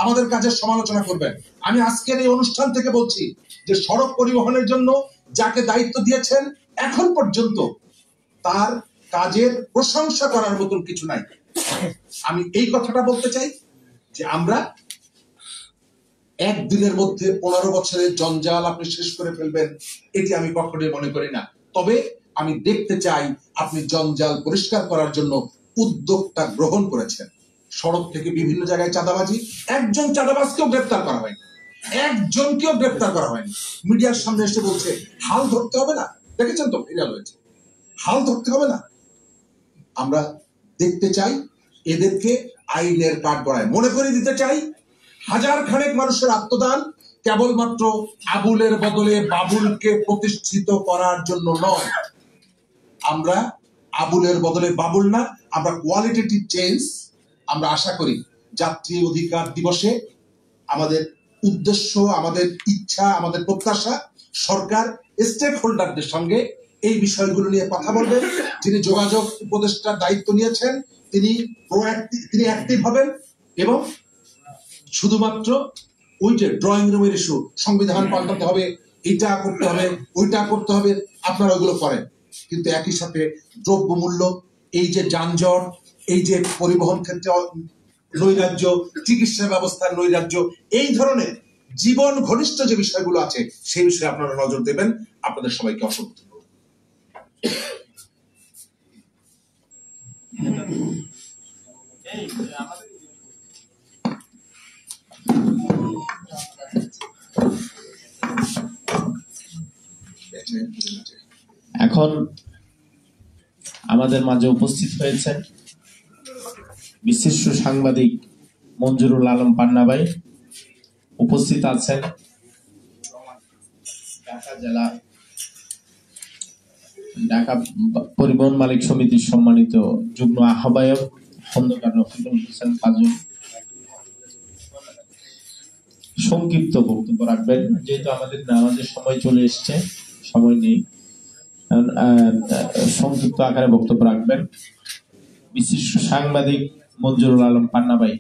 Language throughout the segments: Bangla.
আমাদের কাজের সমালোচনা করবেন। আমি আজকের এই অনুষ্ঠান থেকে বলছি যে সড়ক পরিবহনের জন্য যাকে দায়িত্ব দিয়েছেন এখন পর্যন্ত তার কাজের প্রশংসা করার মতন কিছু নাই। আমি এই কথাটা বলতে চাই যে আমরা একদিনের মধ্যে 15 বছরের জঞ্জাল আপনি শেষ করে ফেলবেন, এটি আমি কখনোই মনে করি না। তবে আমি দেখতে চাই আপনি জঞ্জাল পরিষ্কার করার জন্য উদ্যোগটা গ্রহণ করেছেন। সড়ক থেকে বিভিন্ন জায়গায় চাঁদাবাজি, একজন চাঁদাবাজকেও গ্রেপ্তার করা হয়নি, একজনকেও গ্রেপ্তার করা হয়নি। মিডিয়ার সামনে এসে বলছে হাল ধরতে হবে না, দেখেছেন তো ভাইরাল হয়েছে, হাল ধরতে হবে না। আমরা দেখতে চাই এদেরকে আইনের কাঠগড়ায় মনে করে দিতে চাই হাজার খানেক মানুষের আত্মদান কেবলমাত্র আবুলের বদলে বাবুলকে প্রতিষ্ঠিত করার জন্য নয়। আমরা আবুলের বদলে বাবুল না, আমরা কোয়ালিটেটিভ চেঞ্জ আমরা আশা করি। যাত্রী অধিকার দিবসে আমাদের উদ্দেশ্য, আমাদের ইচ্ছা, আমাদের প্রত্যাশা সরকার স্টেক হোল্ডারদের সঙ্গে এই বিষয়গুলো নিয়ে কথা বলবেন। যিনি যোগাযোগ উপদেষ্টার দায়িত্ব নিয়েছেন তিনি অ্যাক্টিভ হবেন এবং শুধুমাত্র ওই যে ড্রয়িং রুমের ইস্যু, সংবিধান পাল্টাতে হবে, এটা করতে হবে, ওইটা করতে হবে, আপনারা ওইগুলো করেন। কিন্তু একই সাথে দ্রব্যমূল্য, এই যে যানজট, এই যে পরিবহন ক্ষেত্রে নৈরাজ্য, চিকিৎসা ব্যবস্থার নৈরাজ্য, এই ধরনের জীবন ঘনিষ্ঠ যে বিষয়গুলো আছে সেই বিষয়ে আপনারা নজর দেবেন। আপনাদের সবাইকে অসংখ্য ধন্যবাদ। এখন আমাদের মাঝে উপস্থিত হয়েছেন বিশিষ্ট সাংবাদিক মঞ্জুরুল আলম পান্না ভাই, উপস্থিত আছেন ঢাকা পরিবহন মালিক সমিতির সম্মানিত যুগ্ম আহ্বায়ক খন্দকার রফিকুল হোসেন কাজল। সংক্ষিপ্ত বক্তব্য রাখবেন, যেহেতু আমাদের নামাজের সময় চলে এসছে, সময় নেই, সংক্ষিপ্ত আকারে বক্তব্য রাখবেন বিশিষ্ট সাংবাদিক মঞ্জুরুল আলম পান্না ভাই।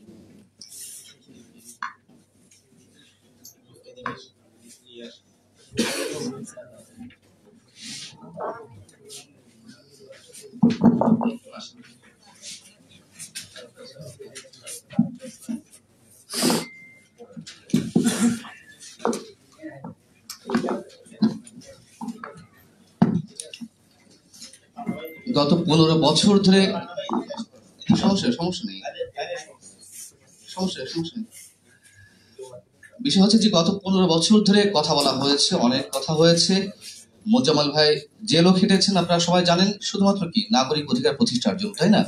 গত 15 বছর ধরে বিষয় হচ্ছে যে গত 15 বছর ধরে কথা বলা হয়েছে, অনেক কথা হয়েছে। মোজাম্মেল ভাই জেলও খেটেছেন, আপনারা সবাই জানেন, শুধুমাত্র কি নাগরিক অধিকার প্রতিষ্ঠার জন্য, তাই না?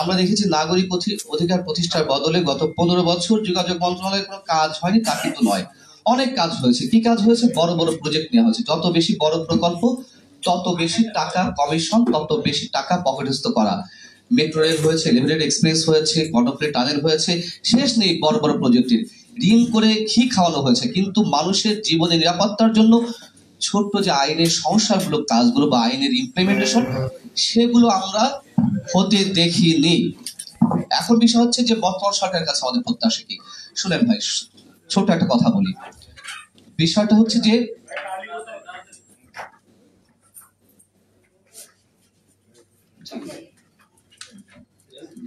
আমরা দেখেছি নাগরিক অধিকার প্রতিষ্ঠার বদলে গত 15 বছর যোগাযোগ মন্ত্রণালয়ের কোনো কাজ হয়নি, তা কিন্তু নয়, অনেক কাজ হয়েছে। কি কাজ হয়েছে? বড় বড় প্রজেক্ট নেওয়া হয়েছে। যত বেশি বড় প্রকল্প তত বেশি টাকা কমিশন, তত বেশি টাকা পকেটস্থ করা। মেট্রো রেল হয়েছে, এলিভেটেড এক্সপ্রেস হয়েছে, কর্ণফুলী টানেল হয়েছে, শেষ নেই বড় বড় প্রজেক্টের। ঋণ করে ঘি খাওয়ানো হয়েছে, কিন্তু মানুষের জীবনের নিরাপত্তার জন্য ছোট্ট যে আইনের সংস্কারগুলো, কাজগুলো বা আইনের ইমপ্লিমেন্টেশন, সেগুলো আমরা হতে দেখিনি। এখন বিষয় হচ্ছে যে বর্তমান সরকারের কাছে আমাদের প্রত্যাশা কি? শুনেন ভাই, ছোট্ট একটা কথা বলি। বিষয়টা হচ্ছে যে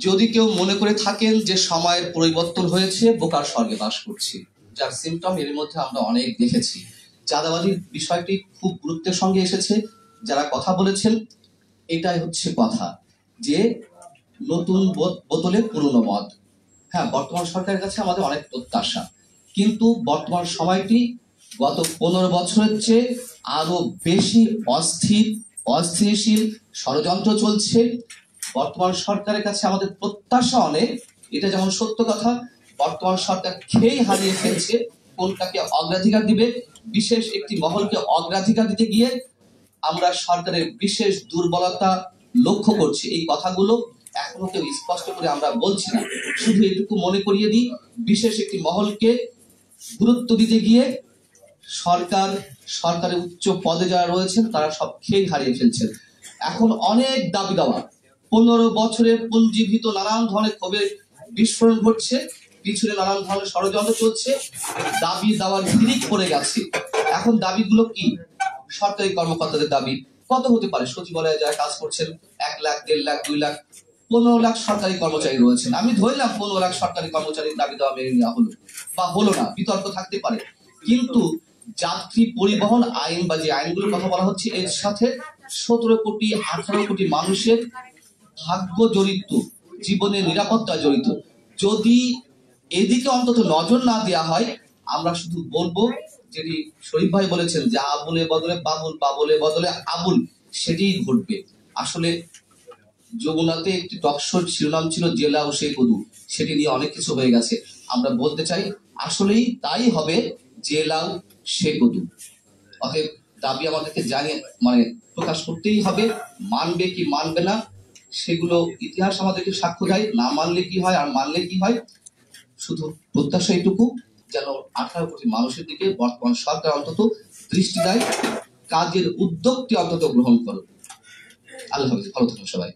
যদি কেউ মনে করে থাকেন যে সময়ের পরিবর্তন হয়েছে, বোকার স্বর্গে বাস করছি, যার সিমটম এর মধ্যে আমরা অনেক দেখেছি। চাঁদাবাজির বিষয়টি খুব গুরুত্বের সঙ্গে এসেছে, যারা কথা বলেছেন এটাই হচ্ছে কথা, যে নতুন বোতলে পুরনো মদ। হ্যাঁ, বর্তমান সরকারের কাছে আমাদের অনেক প্রত্যাশা, কিন্তু বর্তমান সময়টি গত 15 বছরের চেয়ে আরো বেশি অস্থিতিশীল, ষড়যন্ত্র চলছে। বর্তমান সরকারের কাছে আমাদের প্রত্যাশা অনেক, এটা যেমন সত্য কথা। বর্তমান সরকার খেই হারিয়ে ফেলছে কোনটাকে অগ্রাধিকার দিবে। বিশেষ একটি মহলকে অগ্রাধিকার দিতে গিয়ে আমরা সরকারের বিশেষ দুর্বলতা লক্ষ্য করছি। এই কথাগুলো এখনো কেউ স্পষ্ট করে আমরা বলছি না, শুধু এটুকু মনে করিয়ে দিই, বিশেষ একটি মহলকে গুরুত্ব দিতে গিয়ে সরকারের উচ্চ পদে যারা রয়েছেন তারা সব খেই হারিয়ে ফেলছেন। এখন অনেক দাবি দেওয়া, 15 বছরে পুঞ্জীভূত নানান ধরনের ক্ষোভের বিস্ফোরণ ঘটছে। পিছনে নানান ধরনের ষড়যন্ত্র চলছে, দাবি দাওয়ার হিড়িক পড়ে গেছে। এখন দাবিগুলো কি? সরকারি কর্মকর্তাদের দাবি কত হতে পারে? সচিবালয়ে যারা কাজ করছেন 1 লাখ, 1.5 লাখ, 2 লাখ, 15 লাখ সরকারি কর্মচারী রয়েছেন। আমি ধরলাম 15 লাখ সরকারি কর্মচারীর দাবি দেওয়া মেনে নেওয়া হলো বা হলো না, বিতর্ক থাকতে পারে। কিন্তু যাত্রী পরিবহন আইন বা যে আইনগুলোর কথা বলা হচ্ছে, এর সাথে 17 কোটি 18 কোটি মানুষের ভাগ্য জড়িত, জীবনের নিরাপত্তা জড়িত। যদি এদিকে অন্তত নজর না দেওয়া হয়, আমরা শুধু বলবো, যেটি শরীফ ভাই বলেছেন যে আবুলে বদলে বাবুল, বাবুলে বদলে আবুল, সেটিই ঘটবে। আসলে যমুনাতে একটি টকশোর শিরোনাম ছিল জেলাও সে কদু, সেটি নিয়ে অনেক কিছু হয়ে গেছে। আমরা বলতে চাই আসলেই তাই হবে, জেলাও সে কদু। অতএব দাবি আমাদেরকে জানিয়ে প্রকাশ করতেই হবে। মানবে কি মানবে না সেগুলো ইতিহাস আমাদেরকে সাক্ষ্য দেয়। না মানলে কি হয় আর মানলে কি হয়, শুধু প্রত্যাশা এইটুকু, যেন 18 কোটি মানুষের দিকে বর্তমান সরকার অন্তত দৃষ্টি দেয়, কাজের উদ্যোগটি অন্তত গ্রহণ করো। আল্লাহ হাফেজ, ভালো থাকুন সবাই।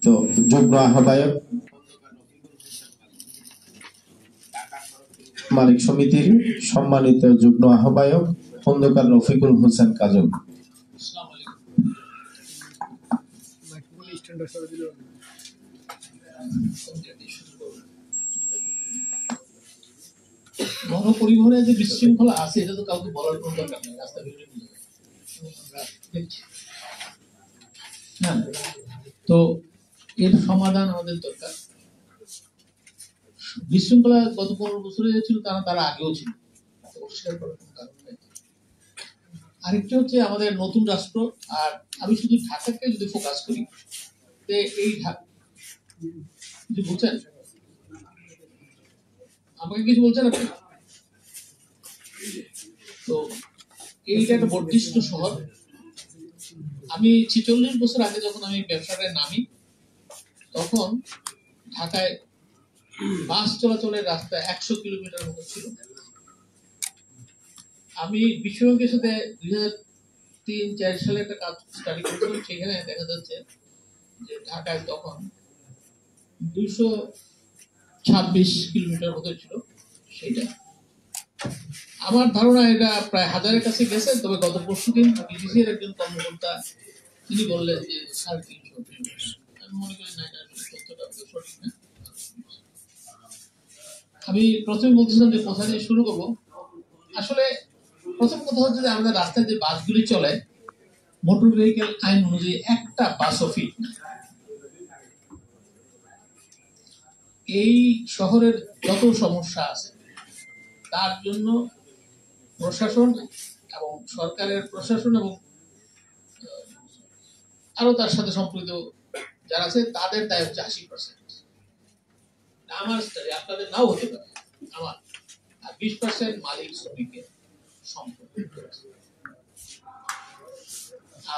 তো যুগ্ম আহ্বায়ক মালিক সমিতির সম্মানিত যুগ্ম আহ্বায়ক খন্দকার রফিকুল হোসেন কাজল। গণপরিবহনে যে বিশৃঙ্খলা আছে এটা তো কাউকে বলার কোনো দরকার নেই, রাস্তা হ্যাঁ। তো এর সমাধান আমাদের দরকার। বিশৃঙ্খলা গত 15 বছরে ছিল, তারা আগেও ছিল, পরিষ্কার করার কোনো কারণ নেই। আরেকটা হচ্ছে আমাদের নতুন রাষ্ট্র, আর আমি শুধু ঢাকাকে যদি ফোকাস করি, এই ঢাকা কিছু বলছেন, আমাকে কিছু বলছেন আপনি? তো এইটা একটা বর্ধিষ্ঠ শহর। আমি 46 বছর আগে যখন আমি ব্যবসাটায় নামি, তখন ঢাকায় বাস চলাচলের রাস্তা 100 কিলোমিটার মতো ছিল। আমি বিশ্বব্যাংকের সাথে 2003-4 সালে একটা কাজ স্টাডি করছিলাম, সেখানে দেখা যাচ্ছে যে ঢাকায় তখন 226 কিলোমিটার মতো ছিল। সেটা আমার ধারণা এটা প্রায় 1000-এর কাছে গেছে। তবে গত পরশুদিন বিডিসি এর একজন কর্মকর্তা তিনি বললেন যে 350 কিলোমিটার। আমি মনে করি না, এটা তথ্যটা সঠিক না। আমি প্রথমে বলছিলাম যে কোথা দিয়ে শুরু করবো। আসলে প্রথম কথা হচ্ছে যে আমাদের রাস্তায় যে বাসগুলি চলে, মোটর ভেহিকেল আইন অনুযায়ী একটা বাসও ফিট না। এই শহরের যত সমস্যা আছে তার জন্য প্রশাসন এবং সরকারের প্রশাসন এবং আরো তার সাথে সম্পৃক্ত যারা আছে তাদের দায় হচ্ছে 80%। আমার স্টাডি, আপনাদের নাও হতে পারে, আমার, আর 20% মালিক শ্রমিকের সম্পর্ক।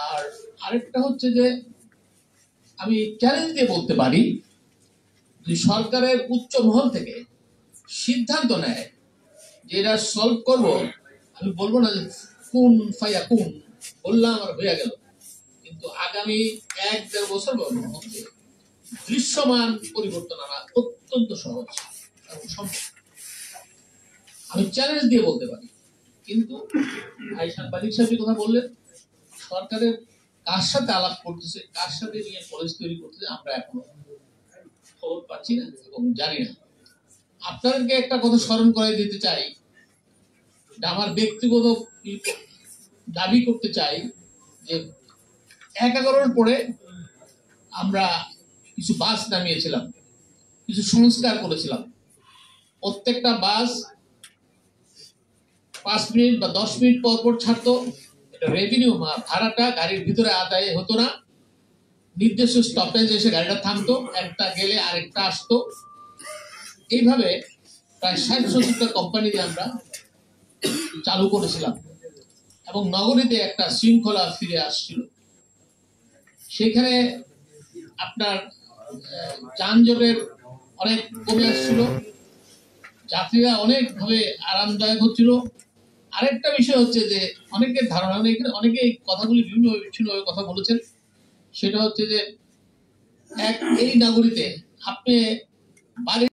আর আরেকটা হচ্ছে যে আমি চ্যালেঞ্জ দিয়ে বলতে পারি, যে সরকারের উচ্চ মহল থেকে সিদ্ধান্ত নেয় যে এটা সলভ করব, আমি বলবো না যে কোন ফাইয়া কোন বললাম আর হয়ে গেল, কিন্তু আগামী 1-1.5 বছর মধ্যে দৃশ্যমান পরিবর্তন আনা অত্যন্ত সহজ এবং সম্ভব। আমি চ্যালেঞ্জ দিয়ে বলতে পারি। কিন্তু ভাই সাংবাদিক সাহেবের কথা বললেন, সরকারের কার সাথে আলাপ করতেছে, কার সাথে নিয়ে পলিসি তৈরি করতেছে, আমরা এখনো খবর পাচ্ছি না এবং জানি না। আপনাদেরকে একটা কথা স্মরণ করাই দিতে চাই, আমার ব্যক্তিগত দাবি করতে চাই যে 11-এর পরে আমরা কিছু বাস নামিয়েছিলাম, কিছু সংস্কার করেছিলাম। প্রত্যেকটা বাস 5 মিনিট বা 10 মিনিট পর পর ছাড়তো। এটা রেভিনিউ ভাড়াটা গাড়ির ভিতরে আদায় হতো না, নির্দিষ্ট স্টপেজ এসে গাড়িটা থামতো, একটা গেলে আরেকটা আসতো। এইভাবে প্রায় 60-70টা কোম্পানি দিয়ে আমরা চালু করেছিলাম এবং নগরীতে একটা শৃঙ্খলা ফিরে আসছিল। সেখানে আপনার যানজটের অনেক কমে আসছিল, যাত্রীরা অনেকভাবে আরামদায়ক হচ্ছিল, আরেকটা বিষয় হচ্ছে যে অনেকের ধারণা, অনেকে এই কথাগুলি বিভিন্নভাবে কথা বলেছেন, সেটা হচ্ছে যে এই নাগরিকে আপনি বাড়ি